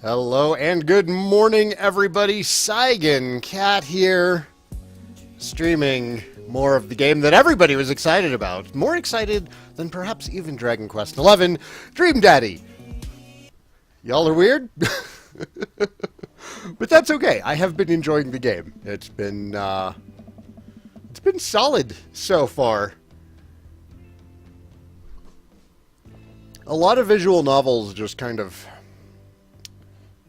Hello and good morning, everybody. Saigan Cat here, streaming more of the game that everybody was excited about. More excited than perhaps even Dragon Quest 11, Dream Daddy. Y'all are weird? But that's okay. I have been enjoying the game. It's been solid so far. A lot of visual novels just kind of...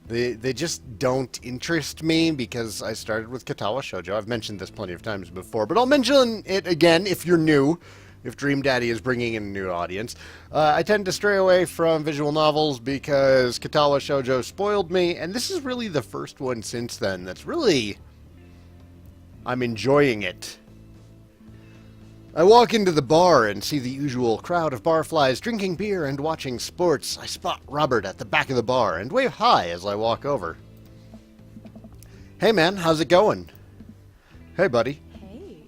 They just don't interest me because I started with Katawa Shoujo. I've mentioned this plenty of times before, but I'll mention it again if you're new, if Dream Daddy is bringing in a new audience. I tend to stray away from visual novels because Katawa Shoujo spoiled me, and this is really the first one since then that's really... I'm enjoying it. I walk into the bar and see the usual crowd of barflies drinking beer and watching sports. I spot Robert at the back of the bar and wave hi as I walk over. Hey man, how's it going? Hey buddy. Hey.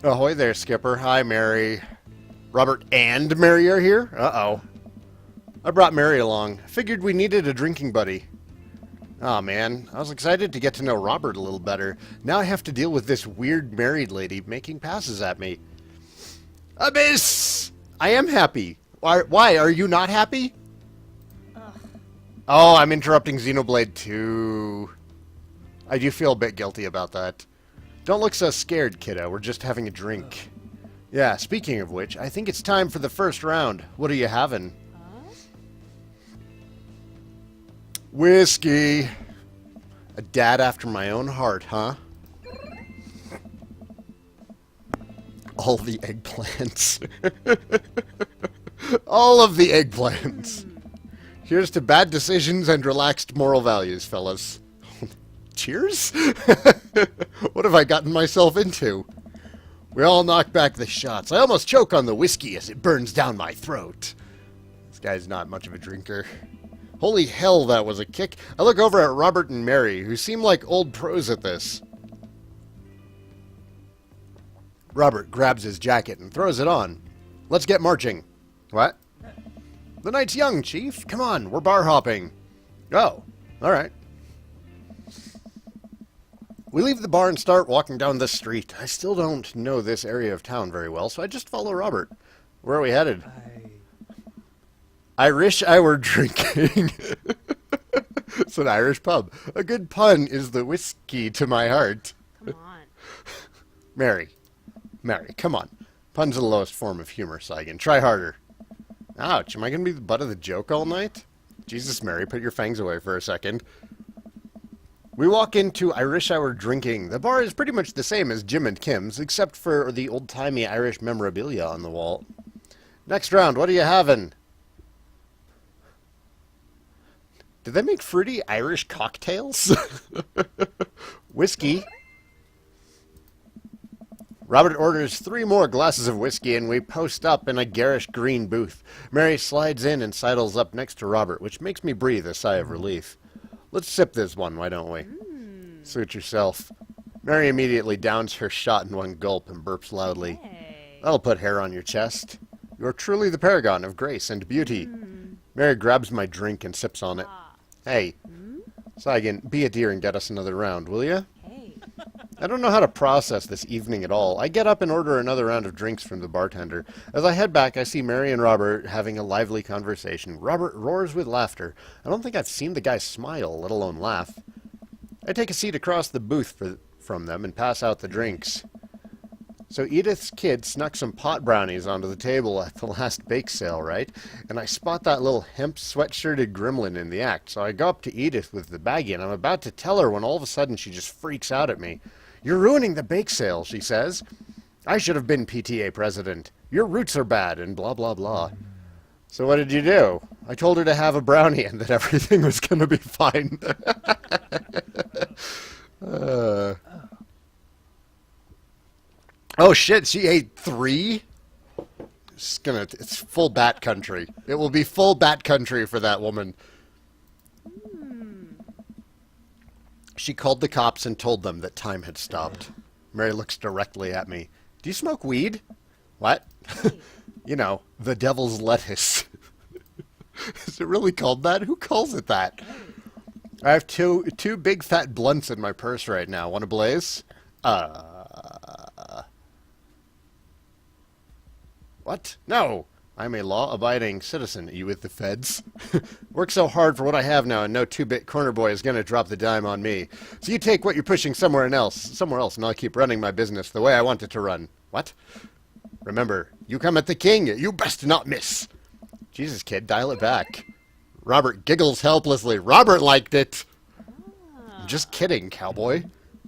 Ahoy there, Skipper. Hi, Mary. Robert and Mary are here? Uh-oh. I brought Mary along. Figured we needed a drinking buddy. Aw, man. I was excited to get to know Robert a little better. Now I have to deal with this weird married lady making passes at me. Abyss! I am happy. Why? Are you not happy? Ugh. Oh, I'm interrupting Xenoblade 2. I do feel a bit guilty about that. Don't look so scared, kiddo. We're just having a drink. Yeah, speaking of which, I think it's time for the first round. What are you having? Whiskey. A dad after my own heart, huh? All the eggplants. All of the eggplants. Here's to bad decisions and relaxed moral values, fellas. Cheers? What have I gotten myself into? We all knock back the shots. I almost choke on the whiskey as it burns down my throat. This guy's not much of a drinker. Holy hell, that was a kick. I look over at Robert and Mary, who seem like old pros at this. Robert grabs his jacket and throws it on. Let's get marching. What? The night's young, Chief. Come on, we're bar hopping. Oh, alright. We leave the bar and start walking down the street. I still don't know this area of town very well, so I just follow Robert. Where are we headed? I wish I were drinking. It's an Irish pub. A good pun is the whiskey to my heart. Come on. Mary, come on. Puns are the lowest form of humor, Saigan. Try harder. Ouch, am I going to be the butt of the joke all night? Jesus, Mary, put your fangs away for a second. We walk into I Wish I Were Drinking. The bar is pretty much the same as Jim and Kim's, except for the old-timey Irish memorabilia on the wall. Next round, what are you having? Do they make fruity Irish cocktails? Whiskey. Robert orders 3 more glasses of whiskey, and we post up in a garish green booth. Mary slides in and sidles up next to Robert, which makes me breathe a sigh of relief. Let's sip this one, why don't we? Suit yourself. Mary immediately downs her shot in one gulp and burps loudly. Hey. That'll put hair on your chest. You're truly the paragon of grace and beauty. Mary grabs my drink and sips on it. Hey, Saigan, be a dear and get us another round, will ya? Hey. I don't know how to process this evening at all. I get up and order another round of drinks from the bartender. As I head back, I see Mary and Robert having a lively conversation. Robert roars with laughter. I don't think I've seen the guy smile, let alone laugh. I take a seat across the booth from them and pass out the drinks. So Edith's kid snuck some pot brownies onto the table at the last bake sale, right? And I spot that little hemp sweatshirted gremlin in the act. So I go up to Edith with the baggie, and I'm about to tell her when all of a sudden she just freaks out at me. You're ruining the bake sale, she says. I should have been PTA president. Your roots are bad, and blah, blah, blah. So what did you do? I told her to have a brownie and that everything was going to be fine. Oh shit, she ate 3? It's full bat country. It will be full bat country for that woman. She called the cops and told them that time had stopped. Mary looks directly at me. Do you smoke weed? What? You know, the devil's lettuce. Is it really called that? Who calls it that? I have two big fat blunts in my purse right now. Want to blaze? What? No! I'm a law-abiding citizen. Are you with the feds? Work so hard for what I have now, and no two-bit corner boy is going to drop the dime on me. So you take what you're pushing somewhere else, and I'll keep running my business the way I want it to run. What? Remember, you come at the king. You best not miss. Jesus, kid, dial it back. Robert giggles helplessly. Robert liked it. Just kidding, cowboy.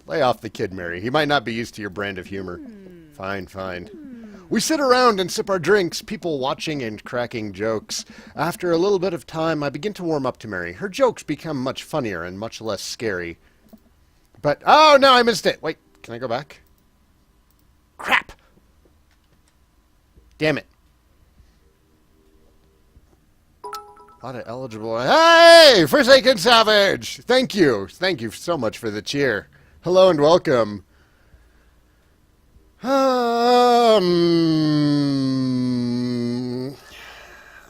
Lay off the kid, Mary. He might not be used to your brand of humor. Fine, fine. We sit around and sip our drinks, people watching and cracking jokes. After a little bit of time, I begin to warm up to Mary. Her jokes become much funnier and much less scary. But, oh no, I missed it. Wait, can I go back? Crap! Damn it. A lot of eligible... Hey! Forsaken Savage! Thank you. Thank you so much for the cheer. Hello and welcome. I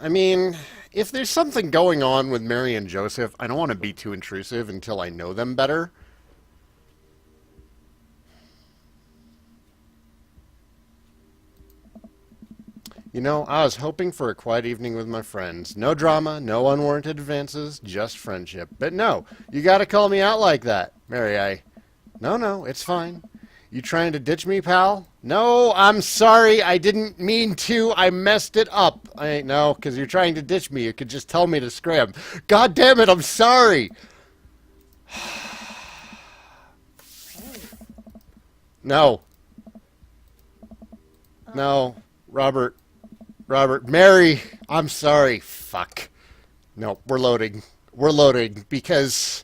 mean, if there's something going on with Mary and Joseph, I don't want to be too intrusive until I know them better. You know, I was hoping for a quiet evening with my friends. No drama, no unwarranted advances, just friendship. But no, you gotta call me out like that. Mary, No, it's fine. You trying to ditch me, pal? No, I'm sorry. I didn't mean to. I messed it up. No, because you're trying to ditch me. You could just tell me to scram. God damn it, I'm sorry. No. No, Robert, Mary, I'm sorry. Fuck. No, we're loading. We're loading because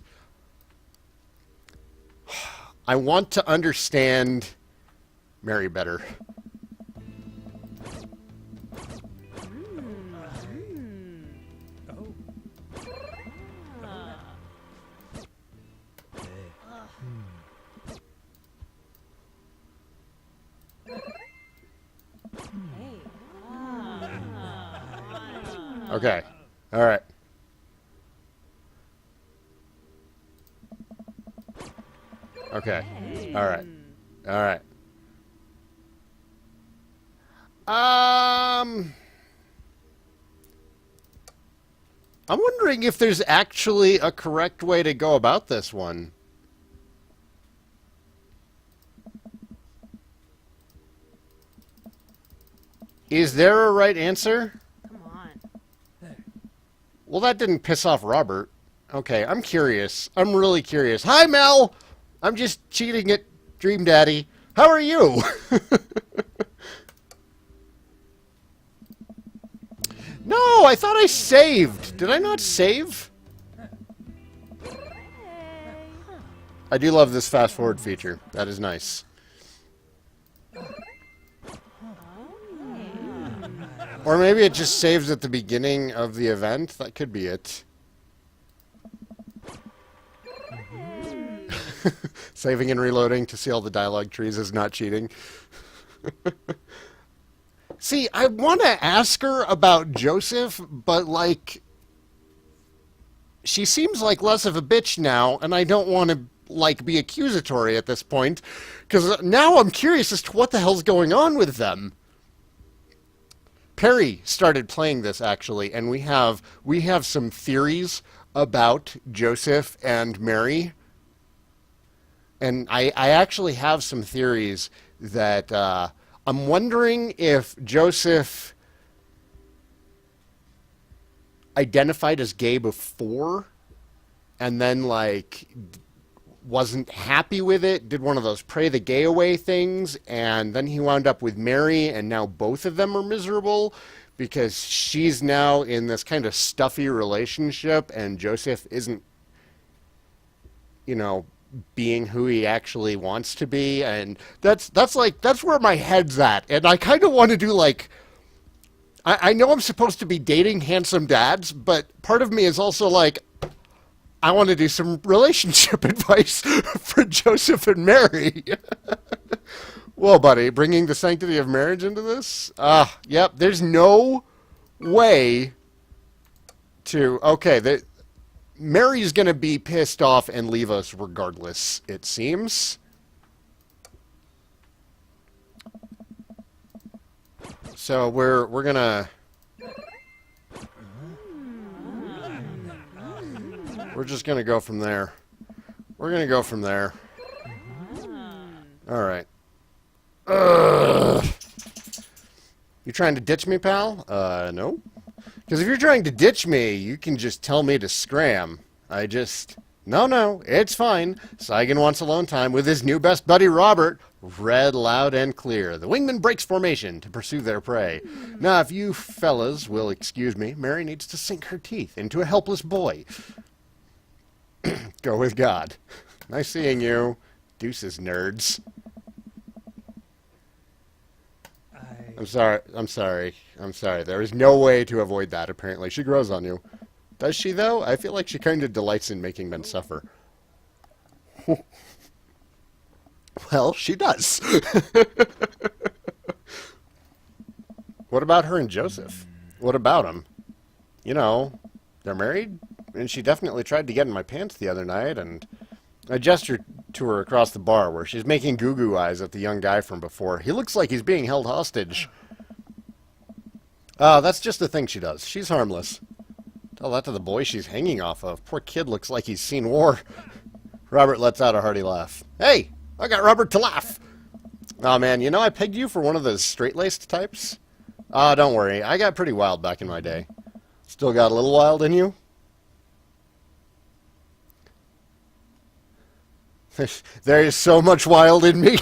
I want to understand Mary better. Okay. All right. Okay. All right. All right. I'm wondering if there's actually a correct way to go about this one. Is there a right answer? Come on. Well, that didn't piss off Robert. Okay, I'm curious. I'm really curious. Hi, Mel! I'm just cheating at Dream Daddy. How are you? No, I thought I saved. Did I not save? I do love this fast forward feature. That is nice. Or maybe it just saves at the beginning of the event. That could be it. Saving and reloading to see all the dialogue trees is not cheating. See, I want to ask her about Joseph, but, like, she seems like less of a bitch now, and I don't want to, like, be accusatory at this point, because now I'm curious as to what the hell's going on with them. Perry started playing this, actually, and we have some theories about Joseph and Mary. And I actually have some theories that I'm wondering if Joseph identified as gay before and then, like, wasn't happy with it, did one of those pray the gay away things, and then he wound up with Mary, and now both of them are miserable because she's now in this kind of stuffy relationship and Joseph isn't, you know, being who he actually wants to be. And that's where my head's at. And I kind of want to do, like, I know I'm supposed to be dating handsome dads, but part of me is also like, I want to do some relationship advice for Joseph and Mary. Well, buddy, bringing the sanctity of marriage into this? Yep, there's no way to... Okay, Mary's going to be pissed off and leave us regardless, it seems. So we're going to... We're just going to go from there. We're going to go from there. Alright. You trying to ditch me, pal? No. Because if you're trying to ditch me, you can just tell me to scram. No, it's fine. Saigan wants alone time with his new best buddy, Robert. Read loud and clear. The wingman breaks formation to pursue their prey. Now, if you fellas will excuse me, Mary needs to sink her teeth into a helpless boy. Go with God. Nice seeing you. Deuces, nerds. I'm sorry. There is no way to avoid that, apparently. She grows on you. Does she, though? I feel like she kind of delights in making men suffer. Well, she does. What about her and Joseph? What about him? You know, they're married, and she definitely tried to get in my pants the other night, and I gestured to her across the bar where she's making goo-goo eyes at the young guy from before. He looks like he's being held hostage. That's just the thing she does. She's harmless. Tell that to the boy she's hanging off of. Poor kid looks like he's seen war. Robert lets out a hearty laugh. Hey, I got Robert to laugh. Oh man, you know I pegged you for one of those straight-laced types? Don't worry. I got pretty wild back in my day. Still got a little wild in you? There is so much wild in me.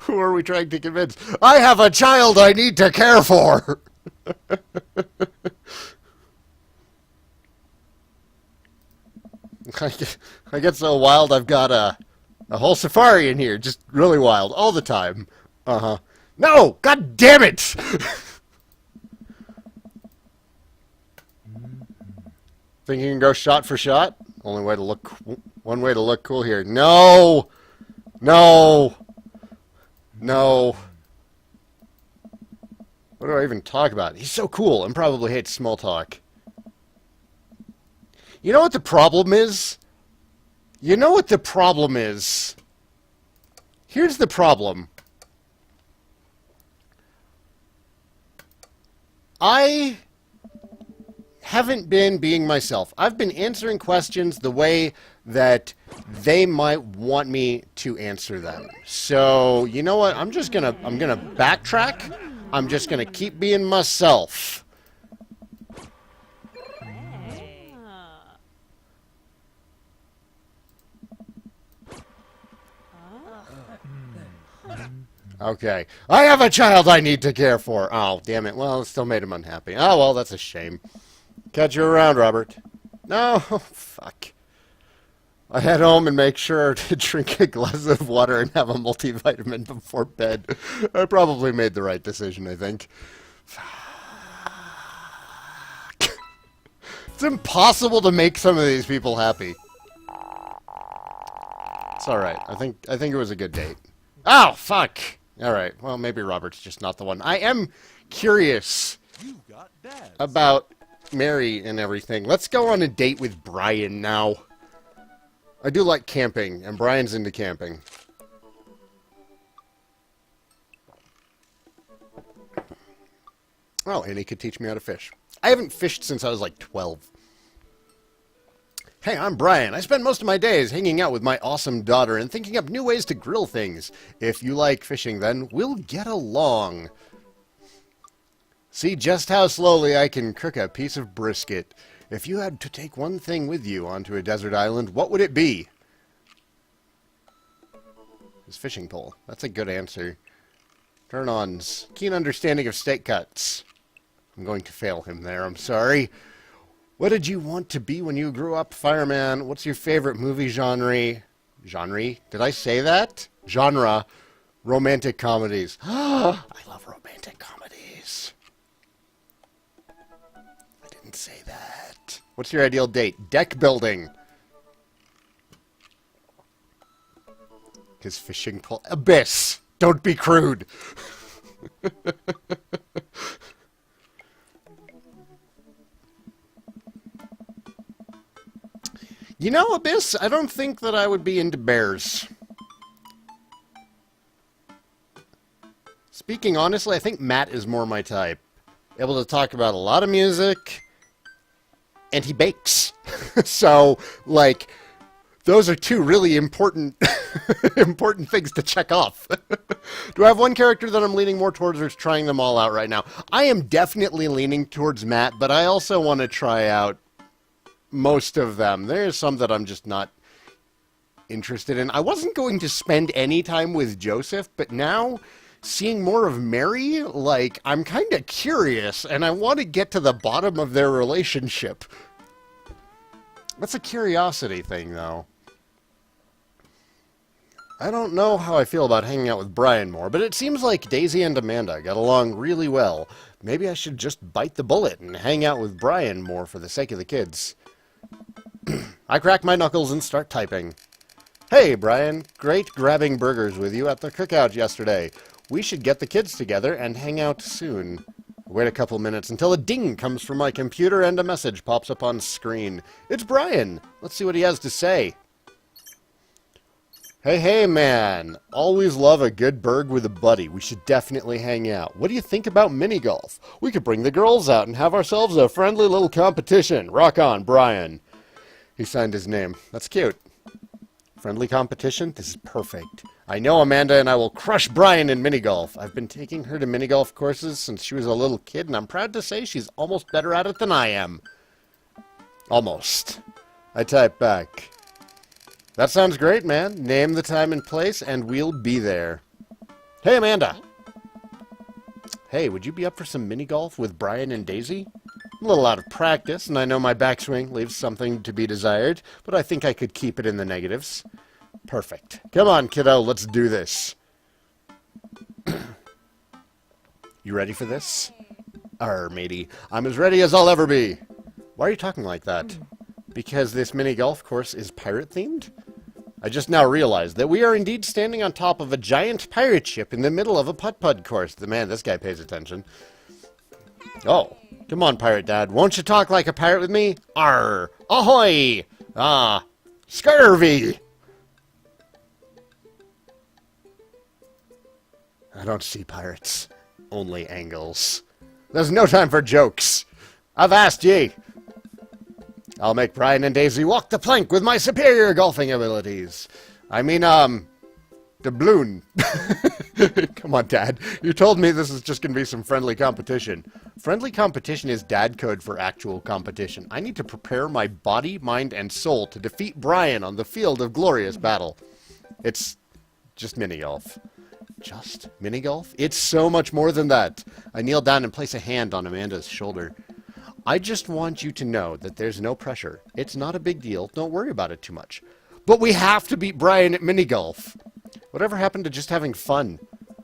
Who are we trying to convince? I have a child I need to care for. I get so wild I've got a whole safari in here. Just really wild all the time. Uh-huh. No! God damn it! Think you can go shot for shot? Only way to look... One way to look cool here. No! No! No. What do I even talk about? He's so cool and probably hates small talk. You know what the problem is? You know what the problem is? Here's the problem. I haven't been being myself. I've been answering questions the way that they might want me to answer them. So, you know what? I'm gonna backtrack. I'm just gonna keep being myself. Okay. I have a child I need to care for. Oh, damn it. Well, it still made him unhappy. Oh, well, that's a shame. Catch you around, Robert. No, oh, fuck. I head home and make sure to drink a glass of water and have a multivitamin before bed. I probably made the right decision, I think. Fuck. It's impossible to make some of these people happy. It's alright. I think it was a good date. Oh, fuck! Alright, well, maybe Robert's just not the one. I am curious about Mary and everything. Let's go on a date with Brian now. I do like camping, and Brian's into camping. Oh, and he could teach me how to fish. I haven't fished since I was like 12. Hey, I'm Brian. I spend most of my days hanging out with my awesome daughter and thinking up new ways to grill things. If you like fishing, then we'll get along. See just how slowly I can cook a piece of brisket. If you had to take one thing with you onto a desert island, what would it be? His fishing pole. That's a good answer. Turn-ons. Keen understanding of steak cuts. I'm going to fail him there, I'm sorry. What did you want to be when you grew up, fireman? What's your favorite movie genre? Genre? Did I say that? Genre. Romantic comedies. I love romantic comedies. I didn't say that. What's your ideal date? Deck building. His fishing pole. Abyss. Don't be crude. You know, Abyss, I don't think that I would be into bears. Speaking honestly, I think Matt is more my type. Able to talk about a lot of music, and he bakes. So, like, those are two really important important things to check off. Do I have one character that I'm leaning more towards, or is trying them all out right now? I am definitely leaning towards Matt, but I also want to try out most of them. There's some that I'm just not interested in. I wasn't going to spend any time with Joseph, but now, seeing more of Mary, like, I'm kind of curious, and I want to get to the bottom of their relationship. That's a curiosity thing, though. I don't know how I feel about hanging out with Brian more, but it seems like Daisy and Amanda got along really well. Maybe I should just bite the bullet and hang out with Brian more for the sake of the kids. I crack my knuckles and start typing. Hey, Brian. Great grabbing burgers with you at the cookout yesterday. We should get the kids together and hang out soon. Wait a couple minutes until a ding comes from my computer and a message pops up on screen. It's Brian. Let's see what he has to say. Hey, man. Always love a good burg with a buddy. We should definitely hang out. What do you think about mini-golf? We could bring the girls out and have ourselves a friendly little competition. Rock on, Brian. He signed his name. That's cute. Friendly competition? This is perfect. I know Amanda and I will crush Brian in mini-golf. I've been taking her to mini-golf courses since she was a little kid, and I'm proud to say she's almost better at it than I am. Almost. I type back. That sounds great, man. Name the time and place, and we'll be there. Hey, Amanda. Hey, would you be up for some mini-golf with Brian and Daisy? I'm a little out of practice, and I know my backswing leaves something to be desired, but I think I could keep it in the negatives. Perfect. Come on, kiddo, let's do this. You ready for this? Matey. I'm as ready as I'll ever be. Why are you talking like that? Because this mini-golf course is pirate-themed? I just now realized that we are indeed standing on top of a giant pirate ship in the middle of a putt-putt course. Man, this guy pays attention. Oh, come on, Pirate Dad. Won't you talk like a pirate with me? Arr! Ahoy! Ah! Scurvy! I don't see pirates. Only angles. There's no time for jokes. I've asked ye. I'll make Brian and Daisy walk the plank with my superior golfing abilities. I mean, doubloon. Come on, Dad. You told me this is just going to be some friendly competition. Friendly competition is dad code for actual competition. I need to prepare my body, mind, and soul to defeat Brian on the field of glorious battle. It's just mini-golf. Just mini-golf? It's so much more than that. I kneel down and place a hand on Amanda's shoulder. I just want you to know that there's no pressure. It's not a big deal. Don't worry about it too much. But we have to beat Brian at mini-golf. Whatever happened to just having fun?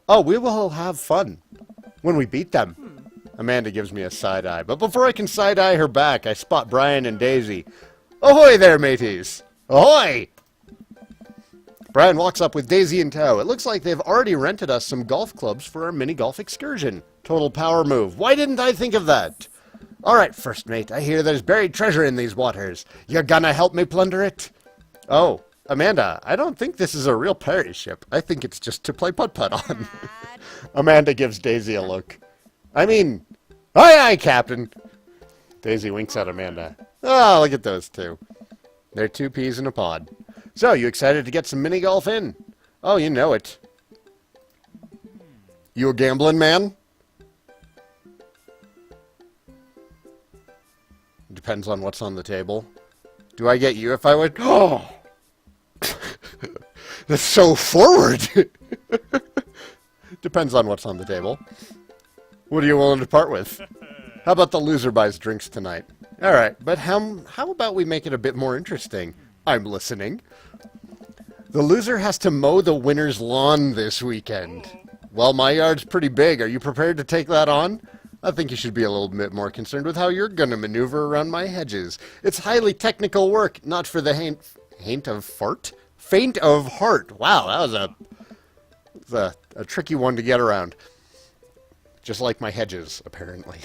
Oh, we will have fun when we beat them. Amanda gives me a side-eye. But before I can side-eye her back, I spot Brian and Daisy. Ahoy there, mateys! Ahoy! Brian walks up with Daisy in tow. It looks like they've already rented us some golf clubs for our mini-golf excursion. Total power move. Why didn't I think of that? All right, first mate, I hear there's buried treasure in these waters. You're gonna help me plunder it? Oh, Amanda, I don't think this is a real pirate ship. I think it's just to play putt-putt on. Amanda gives Daisy a look. I mean, aye, aye, Captain. Daisy winks at Amanda. Oh, look at those two. They're two peas in a pod. So, you excited to get some mini-golf in? Oh, you know it. You a gambling man? Depends on what's on the table. Do I get you if I would? Oh! That's so forward! Depends on what's on the table. What are you willing to part with? How about the loser buys drinks tonight? Alright, but how about we make it a bit more interesting? I'm listening. The loser has to mow the winner's lawn this weekend. Well, my yard's pretty big. Are you prepared to take that on? I think you should be a little bit more concerned with how you're going to maneuver around my hedges. It's highly technical work, not for the faint of heart. Wow, that was a tricky one to get around. Just like my hedges, apparently.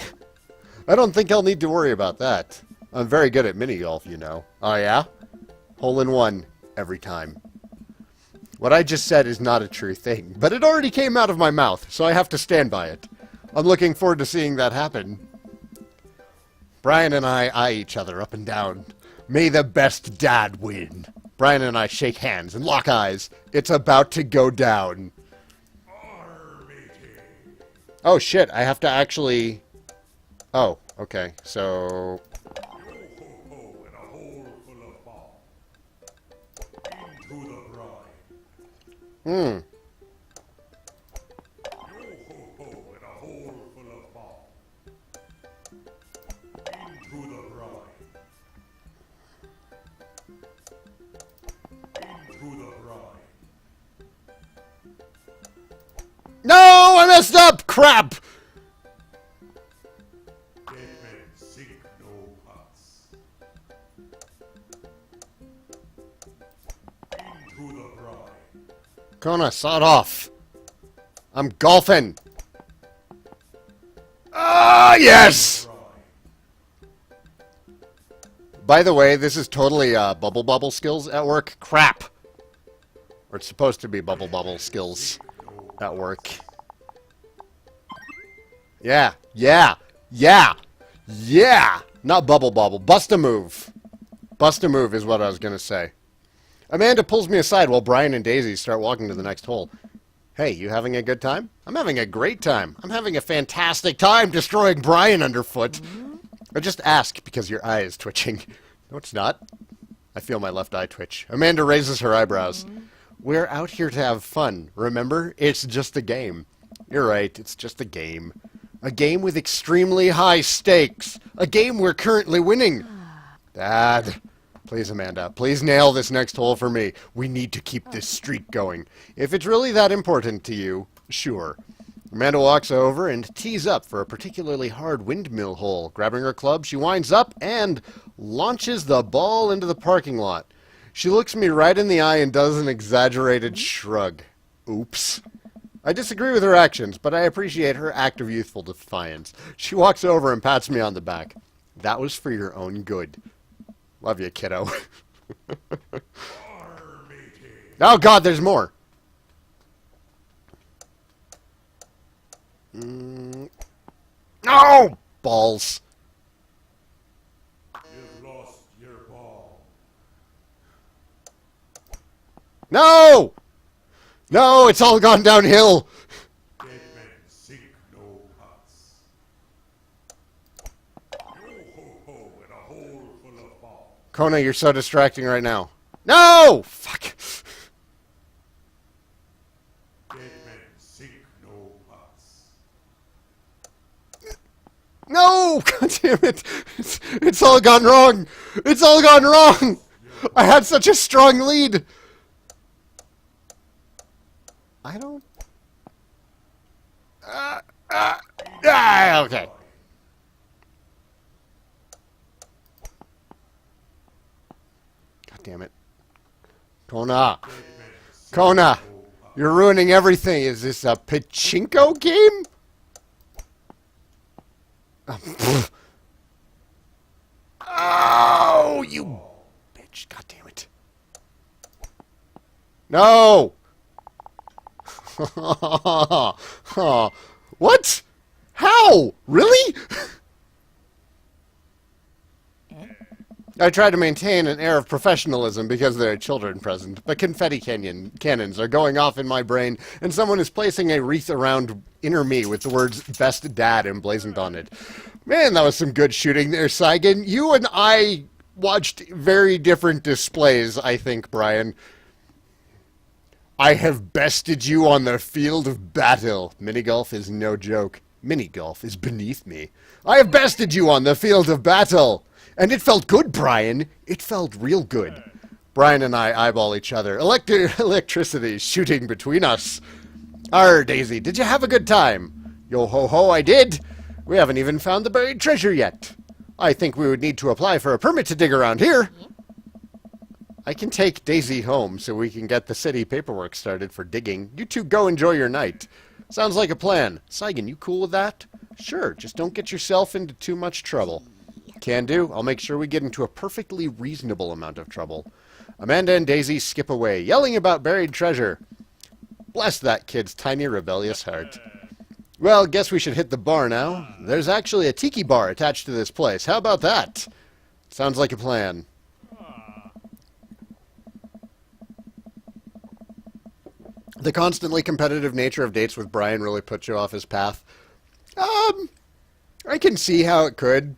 I don't think I'll need to worry about that. I'm very good at mini-golf, you know. Oh, yeah? Hole in one every time. What I just said is not a true thing, but it already came out of my mouth, so I have to stand by it. I'm looking forward to seeing that happen. Brian and I eye each other up and down. May the best dad win. Brian and I shake hands and lock eyes. It's about to go down. Oh shit, I have to actually... Oh, okay, so... Hmm. No, I messed up! Crap! Kona, sod off. I'm golfing. Ah, yes! By the way, this is totally bubble skills at work. Crap. Or it's supposed to be bubble skills at work. Yeah. Not bubble. Bust a move. Bust a move is what I was going to say. Amanda pulls me aside while Brian and Daisy start walking to the next hole. Hey, you having a good time? I'm having a great time. I'm having a fantastic time destroying Brian underfoot. Or just ask because your eye is twitching. No, it's not. I feel my left eye twitch. Amanda raises her eyebrows. We're out here to have fun, remember? It's just a game. You're right, it's just a game. A game with extremely high stakes. A game we're currently winning. Dad. Please, Amanda, please nail this next hole for me. We need to keep this streak going. If it's really that important to you, sure. Amanda walks over and tees up for a particularly hard windmill hole. Grabbing her club, she winds up and launches the ball into the parking lot. She looks me right in the eye and does an exaggerated shrug. Oops. I disagree with her actions, but I appreciate her act of youthful defiance. She walks over and pats me on the back. That was for your own good. Love you, kiddo. Oh, God, there's more. No! Balls. You've lost your ball. No! No, it's all gone downhill. Dead men sink no huts. Yo-ho-ho in a hole full of ball. Kona, you're so distracting right now. No! Fuck. Dead men sink no huts. No! God damn it. It's all gone wrong. It's all gone wrong. I had such a strong lead. I don't... okay. God damn it. Kona. Kona. You're ruining everything. Is this a pachinko game? Oh, you bitch. God damn it. No! What? How? Really? I try to maintain an air of professionalism because there are children present, but confetti cannons are going off in my brain, and someone is placing a wreath around inner me with the words "Best Dad" emblazoned on it. Man, that was some good shooting there, Saigan. You and I watched very different displays, I think, Brian. I have bested you on the field of battle. Minigolf is no joke. Minigolf is beneath me. I have bested you on the field of battle. And it felt good, Brian. It felt real good. Brian and I eyeball each other. Electricity shooting between us. Arr, Daisy, did you have a good time? Yo-ho-ho, I did. We haven't even found the buried treasure yet. I think we would need to apply for a permit to dig around here. I can take Daisy home so we can get the city paperwork started for digging. You two go enjoy your night. Sounds like a plan. Saigan, you cool with that? Sure, just don't get yourself into too much trouble. Can do. I'll make sure we get into a perfectly reasonable amount of trouble. Amanda and Daisy skip away, yelling about buried treasure. Bless that kid's tiny rebellious heart. Well, guess we should hit the bar now. There's actually a tiki bar attached to this place. How about that? Sounds like a plan. The constantly competitive nature of dates with Brian really puts you off his path. I can see how it could.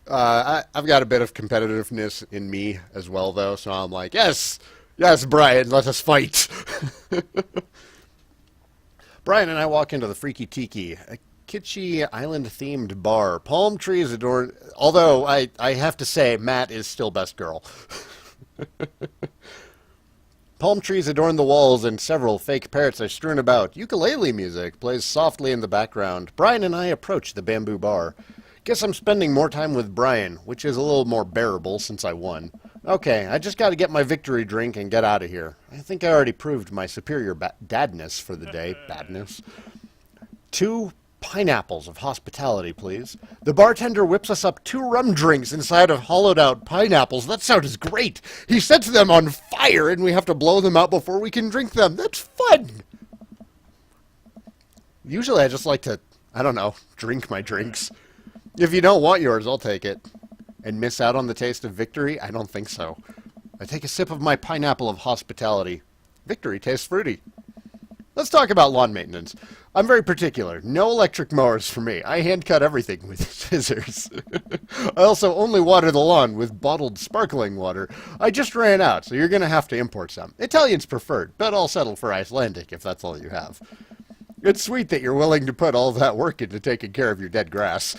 I've got a bit of competitiveness in me as well, though, so I'm like, yes, Brian, let us fight. Brian and I walk into the Freaky Tiki, a kitschy island-themed bar. Palm trees adorn... Although, I have to say, Matt is still best girl. Palm trees adorn the walls and several fake parrots are strewn about. Ukulele music plays softly in the background. Brian and I approach the bamboo bar. Guess I'm spending more time with Brian, which is a little more bearable since I won. Okay, I just got to get my victory drink and get out of here. I think I already proved my superior dadness for the day. Badness. 2 pineapples of hospitality, please. The bartender whips us up 2 rum drinks inside of hollowed-out pineapples. That sounds great. He sets them on fire, and we have to blow them out before we can drink them. That's fun. Usually I just like to, I don't know, drink my drinks. If you don't want yours, I'll take it. And miss out on the taste of victory? I don't think so. I take a sip of my pineapple of hospitality. Victory tastes fruity. Let's talk about lawn maintenance. I'm very particular. No electric mowers for me. I hand cut everything with scissors. I also only water the lawn with bottled sparkling water. I just ran out, so you're going to have to import some. Italian's preferred, but I'll settle for Icelandic if that's all you have. It's sweet that you're willing to put all that work into taking care of your dead grass.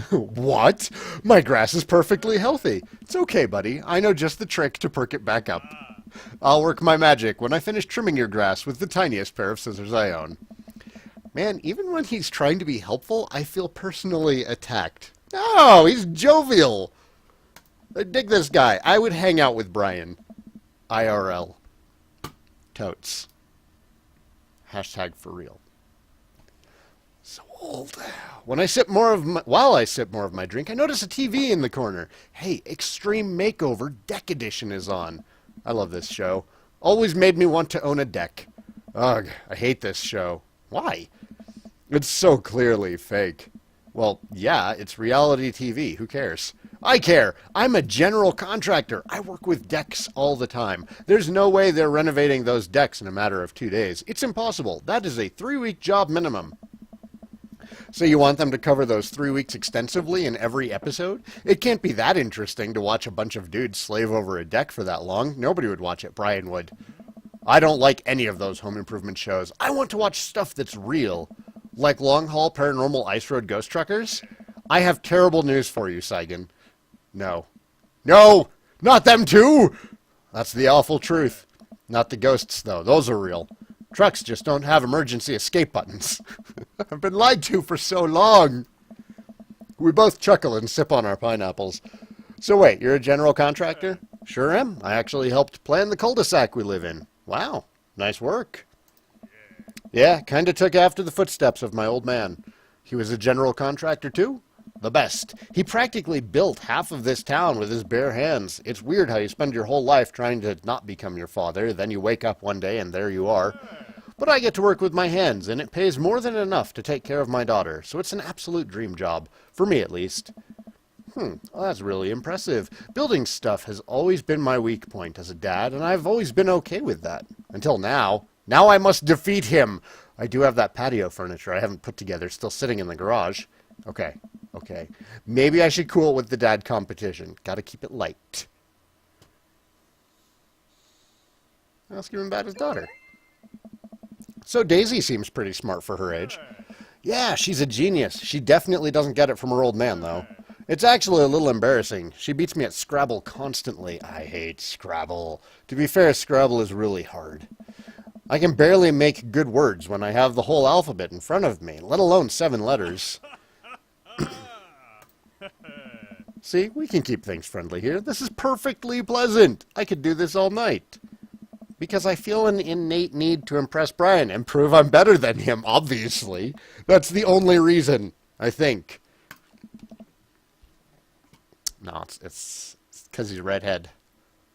What? My grass is perfectly healthy. It's okay, buddy. I know just the trick to perk it back up. I'll work my magic when I finish trimming your grass with the tiniest pair of scissors I own. Man, even when he's trying to be helpful, I feel personally attacked. No, he's jovial. I dig this guy. I would hang out with Brian. IRL. Totes. Hashtag for real. So old. While I sip more of my drink, I notice a TV in the corner. Hey, Extreme Makeover Deck Edition is on. I love this show. Always made me want to own a deck. Ugh, I hate this show. Why? It's so clearly fake. Well, yeah, it's reality TV. Who cares? I care. I'm a general contractor. I work with decks all the time. There's no way they're renovating those decks in a matter of 2 days. It's impossible. That is a 3-week job minimum. So you want them to cover those 3 weeks extensively in every episode? It can't be that interesting to watch a bunch of dudes slave over a deck for that long. Nobody would watch it. Brian would. I don't like any of those home improvement shows. I want to watch stuff that's real. Like Long Haul Paranormal Ice Road Ghost Truckers? I have terrible news for you, Saigan. No. No! Not them too! That's the awful truth. Not the ghosts, though. Those are real. Trucks just don't have emergency escape buttons. I've been lied to for so long. We both chuckle and sip on our pineapples. So wait, you're a general contractor? Sure am. I actually helped plan the cul-de-sac we live in. Wow, nice work. Yeah, kinda took after the footsteps of my old man. He was a general contractor too? The best. He practically built half of this town with his bare hands. It's weird how you spend your whole life trying to not become your father, then you wake up one day and there you are. But I get to work with my hands, and it pays more than enough to take care of my daughter, so it's an absolute dream job. For me, at least. Well, that's really impressive. Building stuff has always been my weak point as a dad, and I've always been okay with that. Until now. Now I must defeat him! I do have that patio furniture I haven't put together still sitting in the garage. Okay. Maybe I should cool it with the dad competition. Gotta keep it light. Ask him about his daughter. So Daisy seems pretty smart for her age. Yeah, she's a genius. She definitely doesn't get it from her old man, though. It's actually a little embarrassing. She beats me at Scrabble constantly. I hate Scrabble. To be fair, Scrabble is really hard. I can barely make good words when I have the whole alphabet in front of me, let alone 7 letters. See, we can keep things friendly here. This is perfectly pleasant. I could do this all night. Because I feel an innate need to impress Brian and prove I'm better than him, obviously. That's the only reason, I think. No, it's because he's a redhead.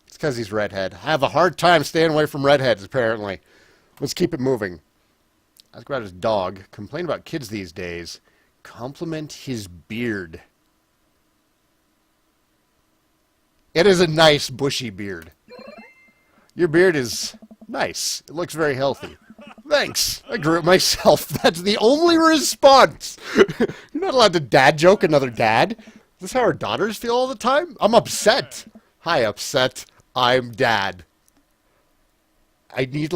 It's because he's redhead. I have a hard time staying away from redheads, apparently. Let's keep it moving. Ask about his dog. Complain about kids these days. Compliment his beard. It is a nice, bushy beard. Your beard is nice. It looks very healthy. Thanks. I grew it myself. That's the only response. You're not allowed to dad joke another dad. Is this how our daughters feel all the time? I'm upset. Hi, upset. I'm dad. I need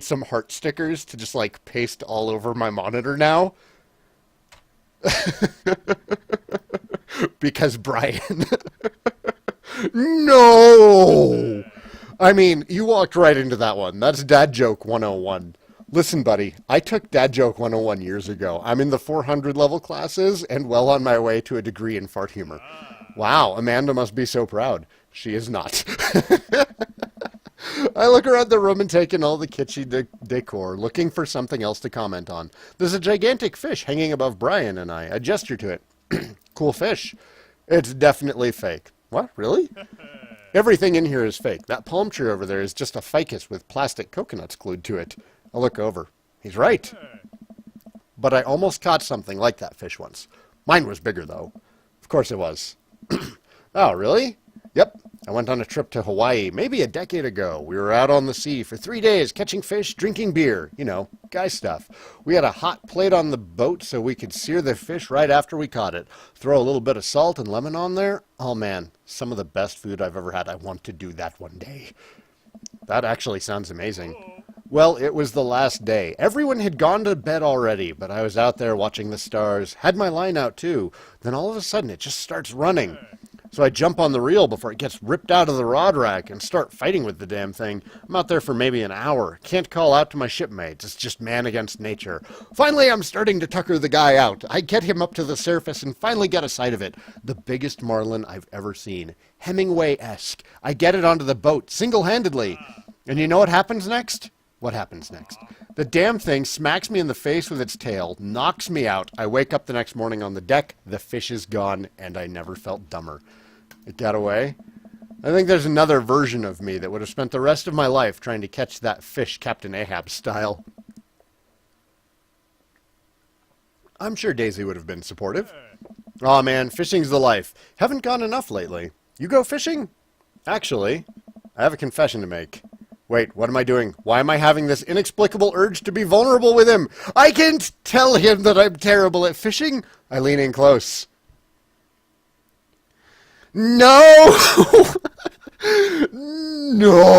some heart stickers to just like paste all over my monitor now. Because Brian. No! I mean, you walked right into that one. That's Dad Joke 101. Listen, buddy, I took Dad Joke 101 years ago. I'm in the 400 level classes and well on my way to a degree in fart humor. Wow, Amanda must be so proud. She is not. I look around the room and take in all the kitschy decor, looking for something else to comment on. There's a gigantic fish hanging above Brian and I. I gesture to it. Cool fish. It's definitely fake. What? Really? Everything in here is fake. That palm tree over there is just a ficus with plastic coconuts glued to it. I look over. He's right. But I almost caught something like that fish once. Mine was bigger, though. Of course it was. Oh, really? Yep. I went on a trip to Hawaii maybe a decade ago. We were out on the sea for 3 days, catching fish, drinking beer. You know, guy stuff. We had a hot plate on the boat so we could sear the fish right after we caught it. Throw a little bit of salt and lemon on there. Oh, man, some of the best food I've ever had. I want to do that one day. That actually sounds amazing. Well, it was the last day. Everyone had gone to bed already, but I was out there watching the stars. Had my line out, too. Then all of a sudden, it just starts running. So I jump on the reel before it gets ripped out of the rod rack and start fighting with the damn thing. I'm out there for maybe an hour. Can't call out to my shipmates. It's just man against nature. Finally, I'm starting to tucker the guy out. I get him up to the surface and finally get a sight of it. The biggest marlin I've ever seen. Hemingway-esque. I get it onto the boat single-handedly. And you know what happens next? What happens next? The damn thing smacks me in the face with its tail, knocks me out. I wake up the next morning on the deck. The fish is gone, and I never felt dumber. It got away. I think there's another version of me that would have spent the rest of my life trying to catch that fish Captain Ahab style. I'm sure Daisy would have been supportive. Aw, man, fishing's the life. Haven't gone enough lately. You go fishing? Actually, I have a confession to make. Wait, what am I doing? Why am I having this inexplicable urge to be vulnerable with him? I can't tell him that I'm terrible at fishing. I lean in close. No! No!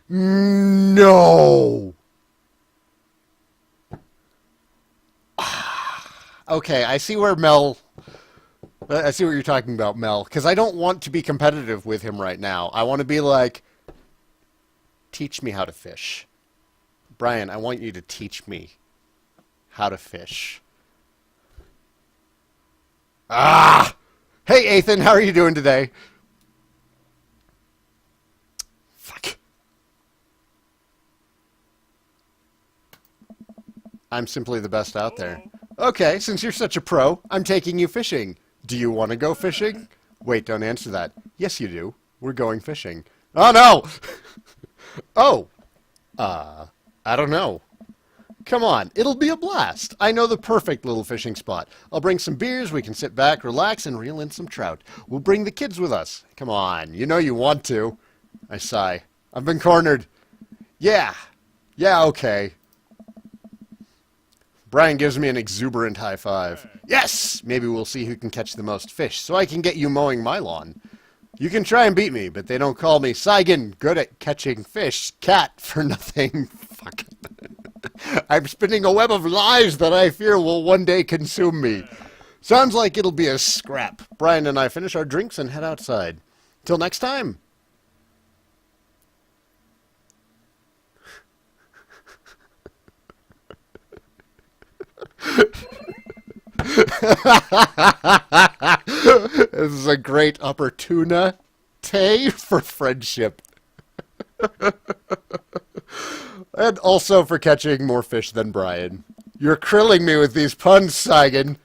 No! Okay, I see what you're talking about, Mel, because I don't want to be competitive with him right now. I want to be like, teach me how to fish. Brian, I want you to teach me how to fish. Ah! Hey, Ethan, how are you doing today? Fuck. I'm simply the best out there. Okay, since you're such a pro, I'm taking you fishing. Do you want to go fishing? Wait, don't answer that. Yes, you do. We're going fishing. Oh, no! Oh. I don't know. Come on, it'll be a blast. I know the perfect little fishing spot. I'll bring some beers, we can sit back, relax, and reel in some trout. We'll bring the kids with us. Come on, you know you want to. I sigh. I've been cornered. Yeah. Yeah, okay. Brian gives me an exuberant high five. Yes! Maybe we'll see who can catch the most fish, so I can get you mowing my lawn. You can try and beat me, but they don't call me Saigan, good at catching fish, cat for nothing. Fuck. I'm spinning a web of lies that I fear will one day consume me. Sounds like it'll be a scrap. Brian and I finish our drinks and head outside. Till next time. This is a great opportunity for friendship. And also for catching more fish than Brian. You're krilling me with these puns, Saigan.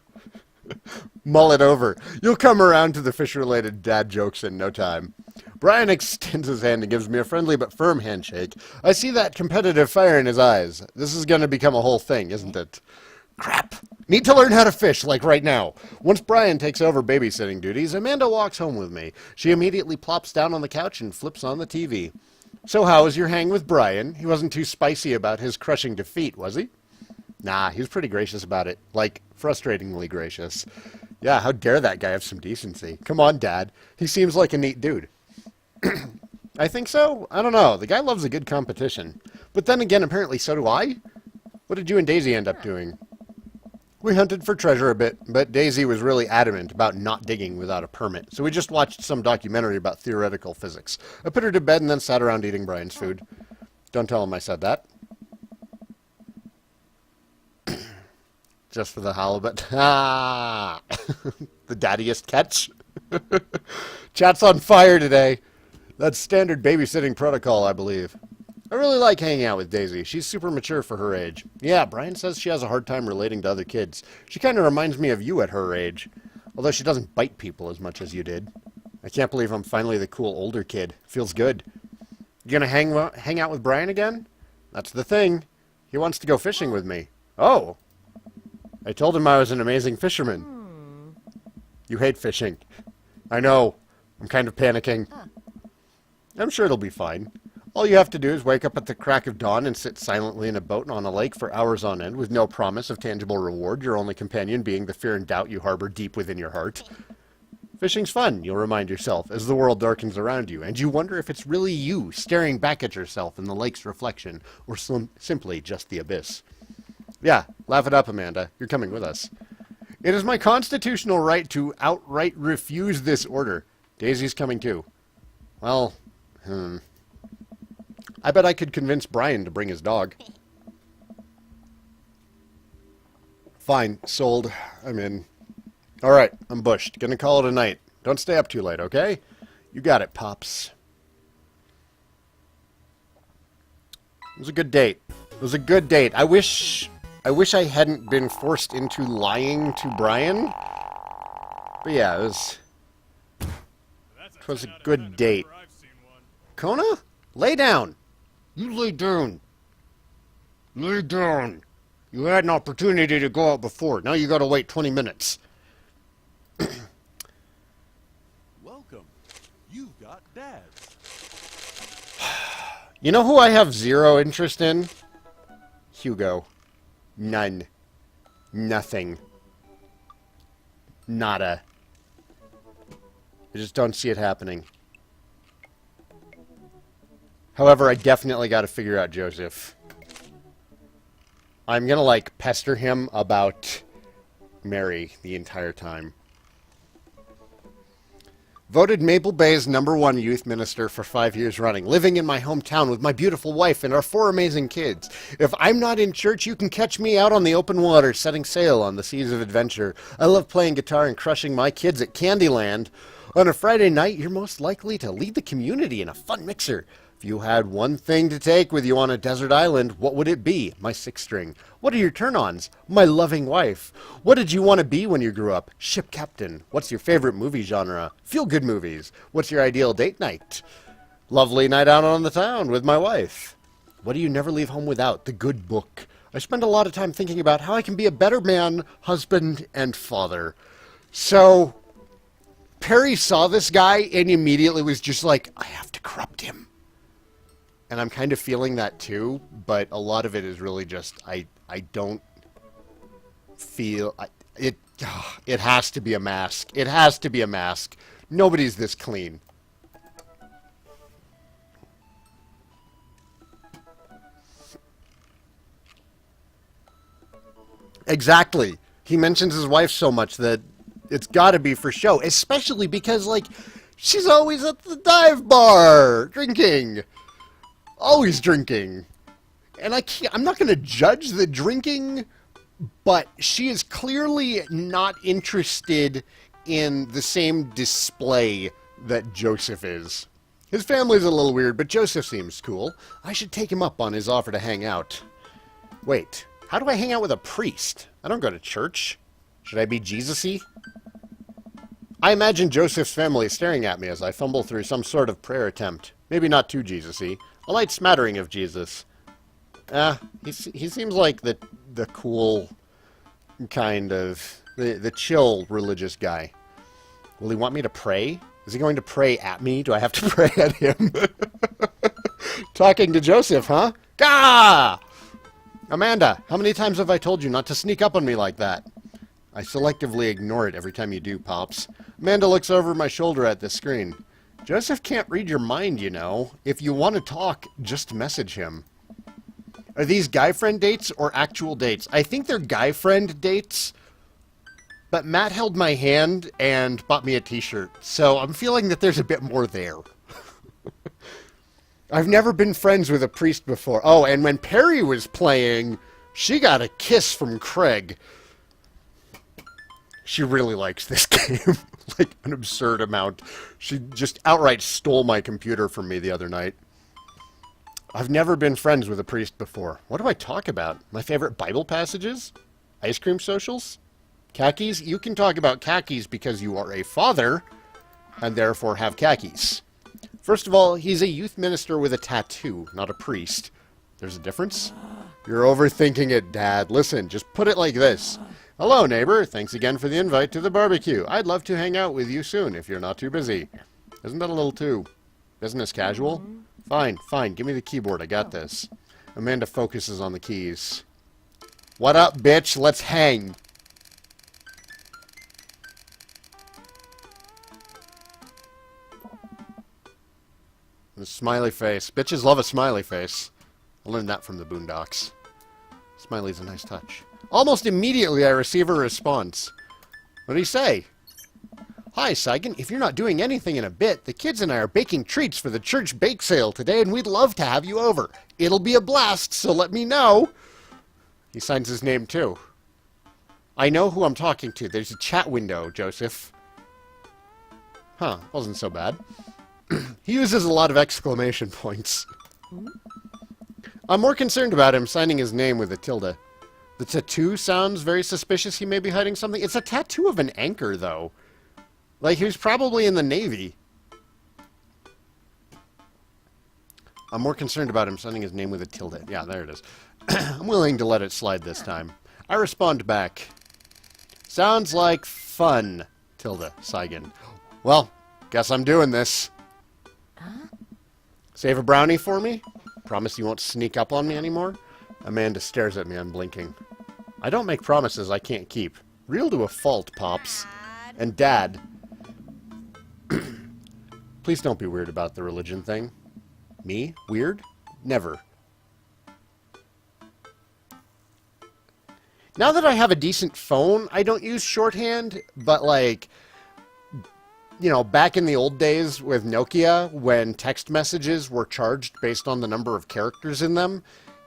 Mull it over. You'll come around to the fish-related dad jokes in no time. Brian extends his hand and gives me a friendly but firm handshake. I see that competitive fire in his eyes. This is going to become a whole thing, isn't it? Crap. Need to learn how to fish, like right now. Once Brian takes over babysitting duties, Amanda walks home with me. She immediately plops down on the couch and flips on the TV. So how was your hang with Brian? He wasn't too spicy about his crushing defeat, was he? Nah, he was pretty gracious about it. Like, frustratingly gracious. Yeah, how dare that guy have some decency? Come on, Dad. He seems like a neat dude. I think so? I don't know. The guy loves a good competition. But then again, apparently so do I. What did you and Daisy end up doing? We hunted for treasure a bit, but Daisy was really adamant about not digging without a permit, so we just watched some documentary about theoretical physics. I put her to bed and then sat around eating Brian's food. Don't tell him I said that. Just for the halibut. Ah! The daddiest catch. Chat's on fire today. That's standard babysitting protocol, I believe. I really like hanging out with Daisy. She's super mature for her age. Yeah, Brian says she has a hard time relating to other kids. She kind of reminds me of you at her age. Although she doesn't bite people as much as you did. I can't believe I'm finally the cool older kid. Feels good. You gonna hang out with Brian again? That's the thing. He wants to go fishing with me. Oh! I told him I was an amazing fisherman. You hate fishing. I know. I'm kind of panicking. I'm sure it'll be fine. All you have to do is wake up at the crack of dawn and sit silently in a boat on a lake for hours on end with no promise of tangible reward, your only companion being the fear and doubt you harbor deep within your heart. Fishing's fun, you'll remind yourself, as the world darkens around you, and you wonder if it's really you staring back at yourself in the lake's reflection, or simply just the abyss. Yeah, laugh it up, Amanda. You're coming with us. It is my constitutional right to outright refuse this order. Daisy's coming too. Well, I bet I could convince Brian to bring his dog. Fine, sold. I'm in. Alright, I'm bushed. Gonna call it a night. Don't stay up too late, okay? You got it, Pops. It was a good date. It was a good date. I wish I hadn't been forced into lying to Brian. But yeah, it was a good date. Kona? Lay down. You lay down. Lay down. You had an opportunity to go out before. Now you gotta wait 20 minutes. Welcome. You've got dads. You know who I have zero interest in? Hugo. None. Nothing. Nada. I just don't see it happening. However, I definitely got to figure out Joseph. I'm going to, like, pester him about Mary the entire time. Voted Maple Bay's #1 youth minister for 5 years running, living in my hometown with my beautiful wife and our 4 amazing kids. If I'm not in church, you can catch me out on the open water, setting sail on the seas of adventure. I love playing guitar and crushing my kids at Candyland. On a Friday night, you're most likely to lead the community in a fun mixer. If you had one thing to take with you on a desert island, what would it be? My 6-string. What are your turn-ons? My loving wife. What did you want to be when you grew up? Ship captain. What's your favorite movie genre? Feel-good movies. What's your ideal date night? Lovely night out on the town with my wife. What do you never leave home without? The good book. I spend a lot of time thinking about how I can be a better man, husband, and father. So, Perry saw this guy and immediately was just like, I have to corrupt him. And I'm kind of feeling that too, but a lot of it is really just, I don't feel, it has to be a mask. It has to be a mask. Nobody's this clean. Exactly. He mentions his wife so much that it's got to be for show, especially because, like, she's always at the dive bar drinking. Always drinking. And I'm not going to judge the drinking, but she is clearly not interested in the same display that Joseph is. His family's a little weird, but Joseph seems cool. I should take him up on his offer to hang out. Wait, how do I hang out with a priest? I don't go to church. Should I be Jesus-y? I imagine Joseph's family staring at me as I fumble through some sort of prayer attempt. Maybe not too Jesus-y. A light smattering of Jesus. He seems like the cool kind of... the chill religious guy. Will he want me to pray? Is he going to pray at me? Do I have to pray at him? Talking to Joseph, huh? Gah! Amanda, how many times have I told you not to sneak up on me like that? I selectively ignore it every time you do, Pops. Amanda looks over my shoulder at the screen. Joseph can't read your mind, you know. If you want to talk, just message him. Are these guy friend dates or actual dates? I think they're guy friend dates. But Matt held my hand and bought me a t-shirt, so I'm feeling that there's a bit more there. I've never been friends with a priest before. Oh, and when Perry was playing, she got a kiss from Craig. She really likes this game. Like, an absurd amount. She just outright stole my computer from me the other night. I've never been friends with a priest before. What do I talk about? My favorite Bible passages? Ice cream socials? Khakis? You can talk about khakis because you are a father, and therefore have khakis. First of all, he's a youth minister with a tattoo, not a priest. There's a difference? You're overthinking it, Dad. Listen, just put it like this. Hello, neighbor. Thanks again for the invite to the barbecue. I'd love to hang out with you soon if you're not too busy. Isn't that a little too business casual? Fine, fine. Give me the keyboard. I got this. Amanda focuses on the keys. What up, bitch? Let's hang. The smiley face. Bitches love a smiley face. I learned that from the Boondocks. Smiley's a nice touch. Almost immediately I receive a response. What did he say? Hi, Saigan. If you're not doing anything in a bit, the kids and I are baking treats for the church bake sale today, and we'd love to have you over. It'll be a blast, so let me know. He signs his name, too. I know who I'm talking to. There's a chat window, Joseph. Huh, wasn't so bad. He uses a lot of exclamation points. I'm more concerned about him signing his name with a tilde. The tattoo sounds very suspicious. He may be hiding something. It's a tattoo of an anchor, though. Like, he was probably in the Navy. I'm more concerned about him signing his name with a tilde. Yeah, there it is. I'm willing to let it slide this time. I respond back. Sounds like fun, tilde, Saigan. Well, guess I'm doing this. Save a brownie for me? Promise you won't sneak up on me anymore? Amanda stares at me unblinking. I don't make promises I can't keep. Real to a fault, Pops. And Dad. Please don't be weird about the religion thing. Me? Weird? Never. Now that I have a decent phone, I don't use shorthand, but like... You know, back in the old days with Nokia, when text messages were charged based on the number of characters in them,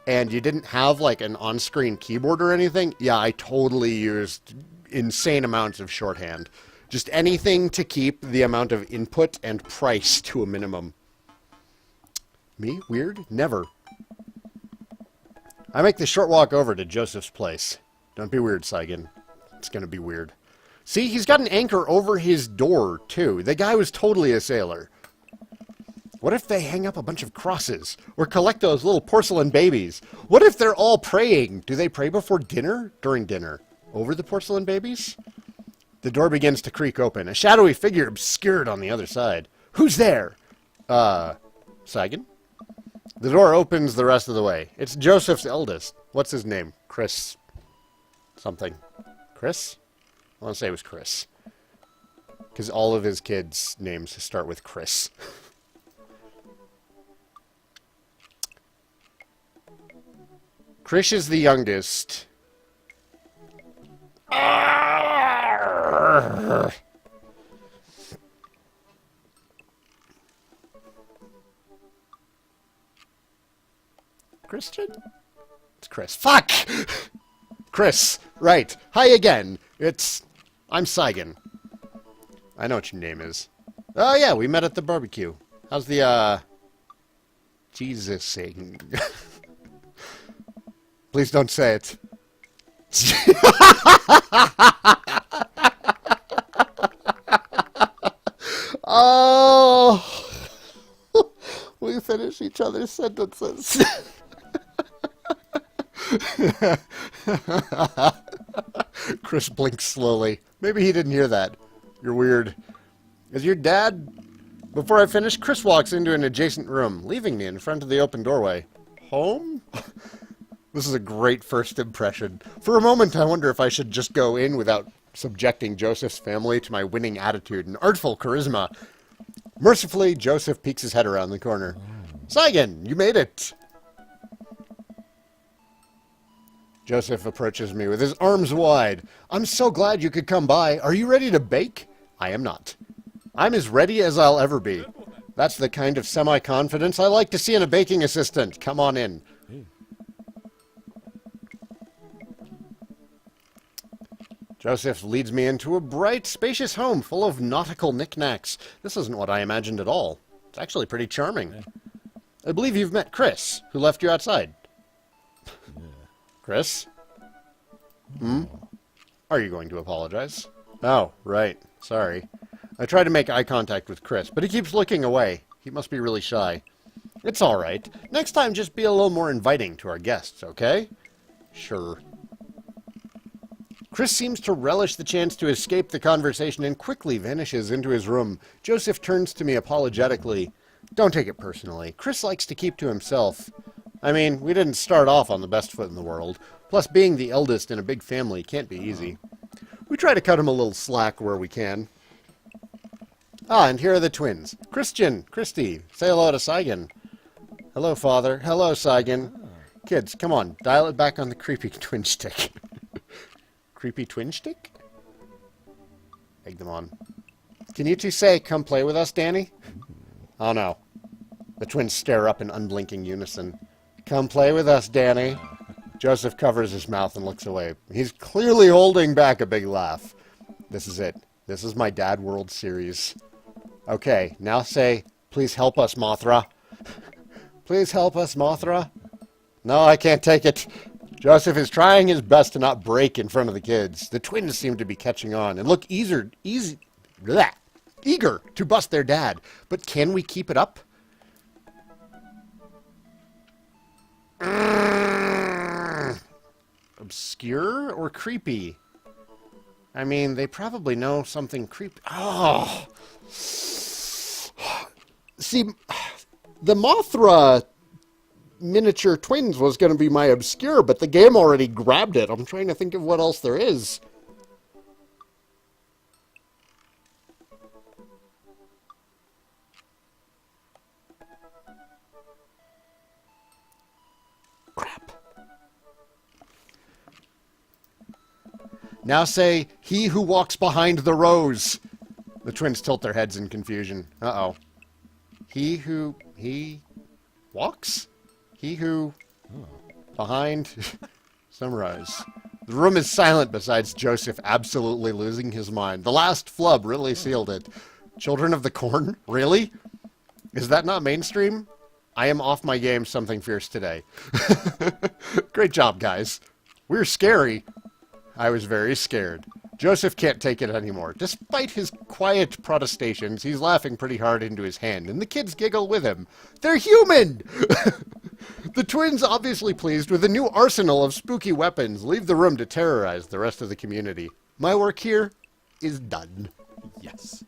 and you didn't have, like, an on-screen keyboard or anything, yeah, I totally used insane amounts of shorthand. Just anything to keep the amount of input and price to a minimum. Me? Weird? Never. I make the short walk over to Joseph's place. Don't be weird, Saigan. It's gonna be weird. See, he's got an anchor over his door, too. The guy was totally a sailor. What if they hang up a bunch of crosses? Or collect those little porcelain babies? What if they're all praying? Do they pray before dinner? During dinner? Over the porcelain babies? The door begins to creak open. A shadowy figure obscured on the other side. Who's there? Saigan? The door opens the rest of the way. It's Joseph's eldest. What's his name? Chris... something. Chris? I want to say it was Chris. Because all of his kids' names start with Chris. Chris is the youngest. Christian? It's Chris. Fuck! Chris. Right. Hi again. I'm Saigan. I know what your name is. Oh, yeah, we met at the barbecue. How's the, Jesus-ing? Please don't say it. finish each other's sentences. Chris blinks slowly. Maybe he didn't hear that. You're weird. Is your dad... Before I finish, Chris walks into an adjacent room, leaving me in front of the open doorway. Home? This is a great first impression. For a moment, I wonder if I should just go in without subjecting Joseph's family to my winning attitude and artful charisma. Mercifully, Joseph peeks his head around the corner. Saigan, you made it! Joseph approaches me with his arms wide. I'm so glad you could come by. Are you ready to bake? I am not. I'm as ready as I'll ever be. That's the kind of semi-confidence I like to see in a baking assistant. Come on in. Joseph leads me into a bright, spacious home full of nautical knickknacks. This isn't what I imagined at all. It's actually pretty charming. I believe you've met Chris, who left you outside. Chris? Are you going to apologize? Oh, right. Sorry. I try to make eye contact with Chris, but he keeps looking away. He must be really shy. It's all right. Next time, just be a little more inviting to our guests, okay? Sure. Chris seems to relish the chance to escape the conversation and quickly vanishes into his room. Joseph turns to me apologetically. Don't take it personally. Chris likes to keep to himself. I mean, we didn't start off on the best foot in the world. Plus, being the eldest in a big family can't be easy. We try to cut him a little slack where we can. Ah, and here are the twins. Christian, Christy, say hello to Saigan. Hello, Father. Hello, Saigan. Kids, come on, dial it back on the creepy twin stick. Creepy twin stick? Egg them on. Can you two say, come play with us, Danny? Oh, no. The twins stare up in unblinking unison. Come play with us, Danny. Joseph covers his mouth and looks away. He's clearly holding back a big laugh. This is it. This is my Dad World Series. Okay, now say, please help us, Mothra. Please help us, Mothra. No, I can't take it. Joseph is trying his best to not break in front of the kids. The twins seem to be catching on and look eager to bust their dad. But can we keep it up? Obscure or creepy? I mean, they probably know something creepy. Oh! See, the Mothra miniature twins was going to be my obscure, but the game already grabbed it. I'm trying to think of what else there is. Crap. Now say, he who walks behind the rose. The twins tilt their heads in confusion. Uh-oh. He walks? He who behind summarize. The room is silent besides Joseph absolutely losing his mind. The last flub really sealed it. Children of the Corn? Really? Is that not mainstream? I am off my game something fierce today. Great job, guys. We're scary. I was very scared. Joseph can't take it anymore. Despite his quiet protestations, he's laughing pretty hard into his hand, and the kids giggle with him. They're human! The twins, obviously pleased with a new arsenal of spooky weapons, leave the room to terrorize the rest of the community. My work here is done. Yes.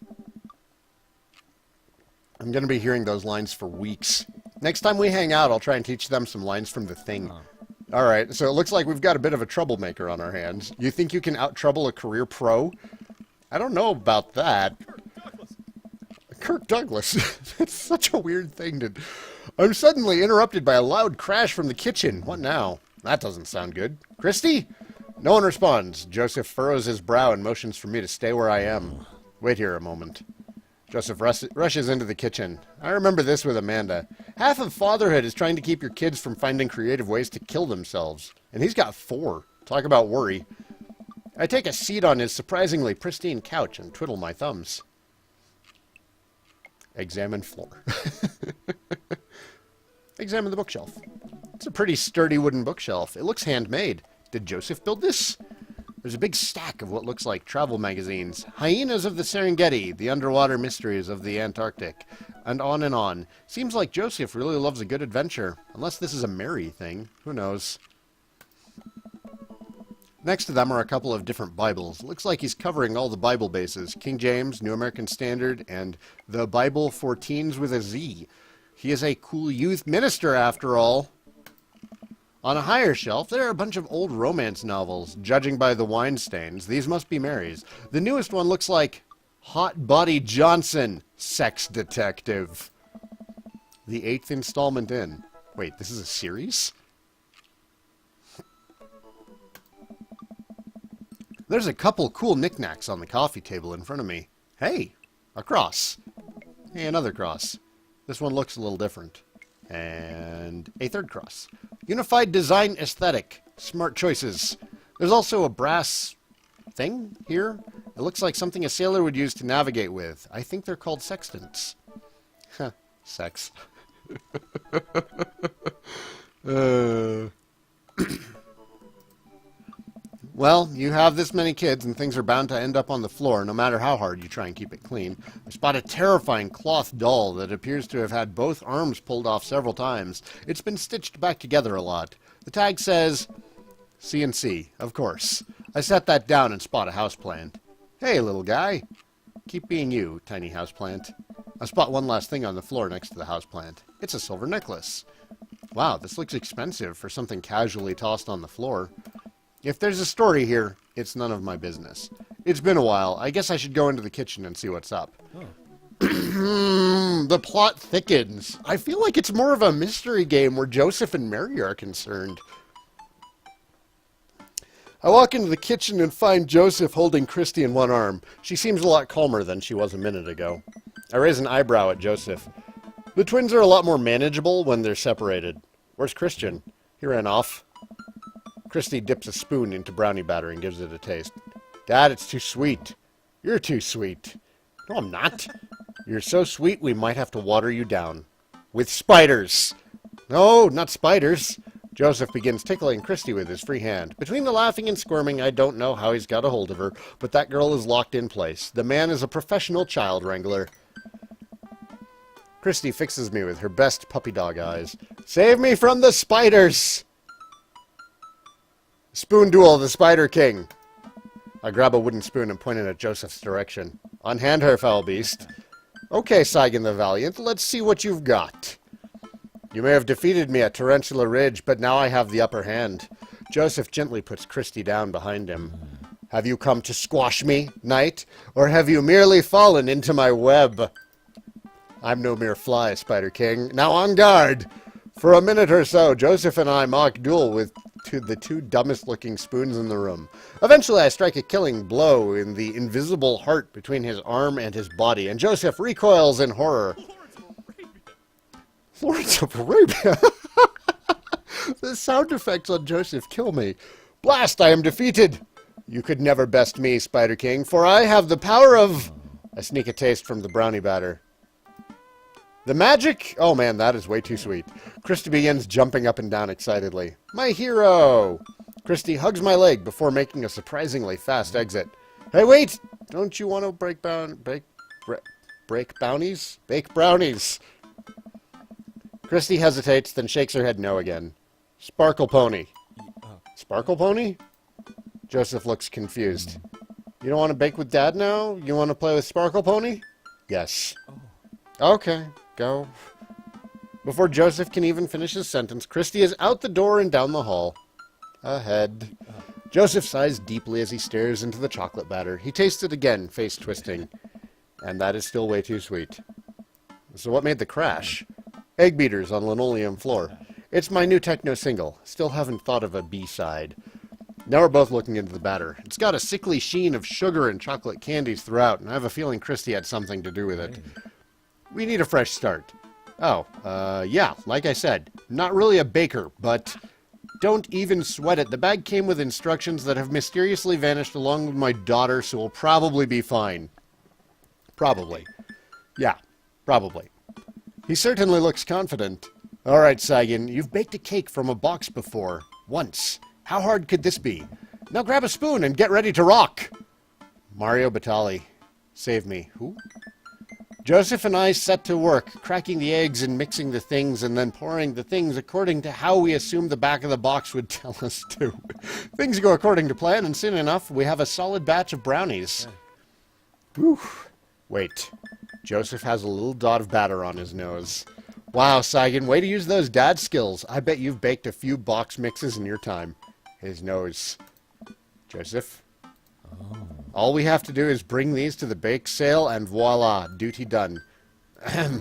I'm going to be hearing those lines for weeks. Next time we hang out, I'll try and teach them some lines from The Thing. All right, so it looks like we've got a bit of a troublemaker on our hands. You think you can out-trouble a career pro? I don't know about that. Kirk Douglas. That's such a weird thing to... I'm suddenly interrupted by a loud crash from the kitchen. What now? That doesn't sound good. Christy? No one responds. Joseph furrows his brow and motions for me to stay where I am. Wait here a moment. Joseph rushes into the kitchen. I remember this with Amanda. Half of fatherhood is trying to keep your kids from finding creative ways to kill themselves. And he's got 4. Talk about worry. I take a seat on his surprisingly pristine couch and twiddle my thumbs. Examine floor. Examine the bookshelf. It's a pretty sturdy wooden bookshelf. It looks handmade. Did Joseph build this? There's a big stack of what looks like travel magazines. Hyenas of the Serengeti, the underwater mysteries of the Antarctic. and on and on. Seems like Joseph really loves a good adventure. Unless this is a Mary thing. Who knows? Next to them are a couple of different Bibles. Looks like he's covering all the Bible bases. King James, New American Standard, and the Bible for Teens with a Z. He is a cool youth minister, after all. On a higher shelf, there are a bunch of old romance novels. Judging by the wine stains, these must be Mary's. The newest one looks like Hot Body Johnson, Sex Detective. The 8th installment in. Wait, this is a series? There's a couple cool knickknacks on the coffee table in front of me. Hey, a cross. Hey, another cross. This one looks a little different. And a third cross. Unified design aesthetic. Smart choices. There's also a brass thing here. It looks like something a sailor would use to navigate with. I think they're called sextants. Huh. Sex. Well, you have this many kids and things are bound to end up on the floor no matter how hard you try and keep it clean. I spot a terrifying cloth doll that appears to have had both arms pulled off several times. It's been stitched back together a lot. The tag says, CNC, of course. I set that down and spot a houseplant. Hey, little guy. Keep being you, tiny houseplant. I spot one last thing on the floor next to the houseplant. It's a silver necklace. Wow, this looks expensive for something casually tossed on the floor. If there's a story here, it's none of my business. It's been a while. I guess I should go into the kitchen and see what's up. The plot thickens. I feel like it's more of a mystery game where Joseph and Mary are concerned. I walk into the kitchen and find Joseph holding Christy in one arm. She seems a lot calmer than she was a minute ago. I raise an eyebrow at Joseph. The twins are a lot more manageable when they're separated. Where's Christian? He ran off. Christy dips a spoon into brownie batter and gives it a taste. Dad, it's too sweet. You're too sweet. No, I'm not. You're so sweet we might have to water you down. With spiders. No, not spiders. Joseph begins tickling Christy with his free hand. Between the laughing and squirming, I don't know how he's got a hold of her, but that girl is locked in place. The man is a professional child wrangler. Christy fixes me with her best puppy dog eyes. Save me from the spiders! Spoon duel, the Spider King. I grab a wooden spoon and point it at Joseph's direction. Unhand her, foul beast. Okay, Saigan the Valiant, let's see what you've got. You may have defeated me at Tarantula Ridge, but now I have the upper hand. Joseph gently puts Christy down behind him. Have you come to squash me, knight, or have you merely fallen into my web? I'm no mere fly, Spider King. Now on guard! For a minute or so, Joseph and I mock duel with the two dumbest-looking spoons in the room. Eventually, I strike a killing blow in the invisible heart between his arm and his body, and Joseph recoils in horror. Lawrence of Arabia? The sound effects on Joseph kill me. Blast, I am defeated! You could never best me, Spider King, for I have the power of... I sneak a taste from the brownie batter. The magic? Oh man, that is way too sweet. Christy begins jumping up and down excitedly. My hero! Christy hugs my leg before making a surprisingly fast exit. Hey, wait! Don't you want to break bounties? Bake brownies! Christy hesitates, then shakes her head no again. Sparkle Pony. Sparkle Pony? Joseph looks confused. You don't want to bake with Dad now? You want to play with Sparkle Pony? Yes. Okay, go. Before Joseph can even finish his sentence, Christy is out the door and down the hall. Ahead. Joseph sighs deeply as he stares into the chocolate batter. He tastes it again, face twisting. And that is still way too sweet. So what made the crash? Egg beaters on linoleum floor. It's my new techno single. Still haven't thought of a B-side. Now we're both looking into the batter. It's got a sickly sheen of sugar and chocolate candies throughout, and I have a feeling Christy had something to do with it. We need a fresh start. Oh, yeah, like I said, not really a baker, but don't even sweat it. The bag came with instructions that have mysteriously vanished along with my daughter, so we'll probably be fine. Probably. Yeah, probably. He certainly looks confident. All right, Saigan, you've baked a cake from a box before. Once. How hard could this be? Now grab a spoon and get ready to rock. Mario Batali. Save me. Who? Joseph and I set to work, cracking the eggs and mixing the things and then pouring the things according to how we assumed the back of the box would tell us to. Things go according to plan, and soon enough, we have a solid batch of brownies. Whew. Wait. Joseph has a little dot of batter on his nose. Wow, Saigan, way to use those dad skills. I bet you've baked a few box mixes in your time. His nose. Joseph? All we have to do is bring these to the bake sale, and voila, duty done. Now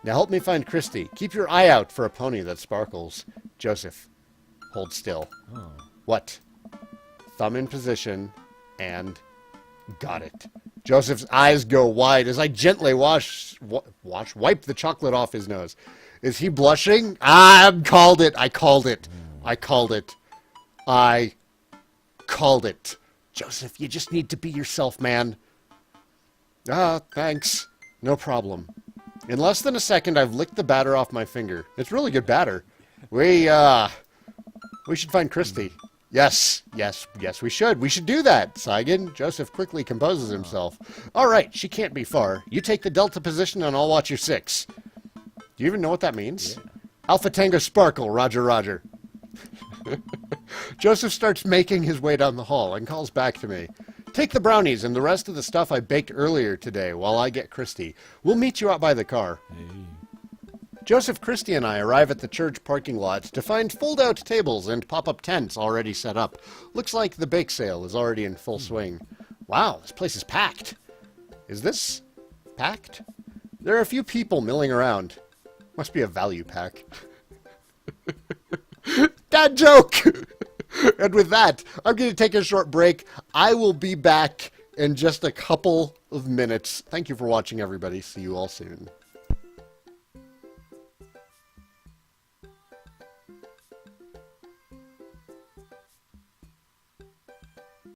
help me find Christy. Keep your eye out for a pony that sparkles. Joseph, hold still. Oh. What? Thumb in position, and got it. Joseph's eyes go wide as I gently wipe the chocolate off his nose. Is he blushing? I called it. I called it. I called it. I called it. Joseph, you just need to be yourself, man. Thanks. No problem. In less than a second, I've licked the batter off my finger. It's really good batter. We should find Christy. Yes, we should. We should do that, Saigan. Joseph quickly composes himself. All right, she can't be far. You take the delta position and I'll watch your 6. Do you even know what that means? Yeah. Alpha Tango Sparkle, Roger, Roger. Joseph starts making his way down the hall and calls back to me. Take the brownies and the rest of the stuff I baked earlier today while I get Christy. We'll meet you out by the car. Hey. Joseph, Christy, and I arrive at the church parking lot to find fold-out tables and pop-up tents already set up. Looks like the bake sale is already in full swing. Wow, this place is packed. Is this packed? There are a few people milling around. Must be a value pack. Dad joke! And with that, I'm going to take a short break. I will be back in just a couple of minutes. Thank you for watching, everybody. See you all soon.